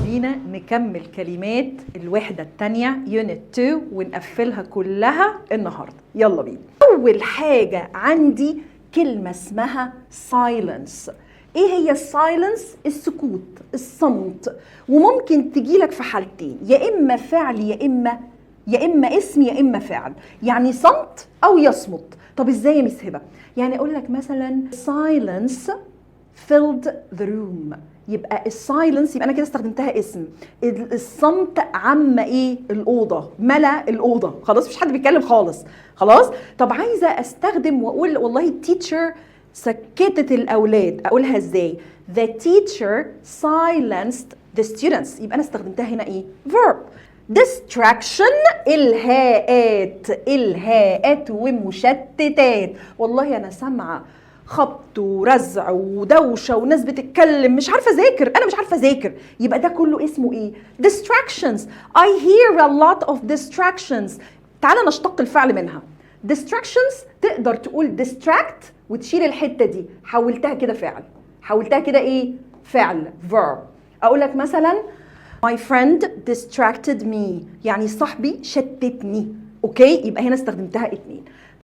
بينا نكمل كلمات الوحدة التانية Unit 2 ونقفلها كلها النهاردة. يلا بينا. أول حاجة عندي كلمة اسمها silence. ايه هي السايلنس؟ السكوت، الصمت، وممكن تجيلك في حالتين، يا اما فعل يا اما اسم يا اما فعل، يعني صمت او يصمت. طب ازاي يا مس هبه؟ يعني اقول لك مثلا silence filled the room، يبقى السايلنس يبقى انا كده استخدمتها اسم. الصمت عم ايه؟ الاوضه، ملا الاوضه، خلاص مفيش حد بيتكلم خالص. خلاص. طب عايزه استخدم واقول والله التيتشر سكتت الاولاد، اقولها ازاي؟ the teacher silenced the students، يبقى انا استخدمتها هنا ايه؟ verb. distraction الهاءات ومشتتات. والله انا سامعه خبط ورزع ودوشه وناس بتتكلم، مش عارفه اذاكر، انا مش عارفه اذاكر، يبقى ده كله اسمه ايه؟ distractions. I hear a lot of distractions. تعالى نشتق الفعل منها. distractions تقدر تقول distract وتشيل الحته دي، حولتها كده فعل، حولتها كده ايه؟ فعل verb. اقول لك مثلا my friend distracted me، يعني صاحبي شتتني. اوكي، يبقى هنا استخدمتها اتنين.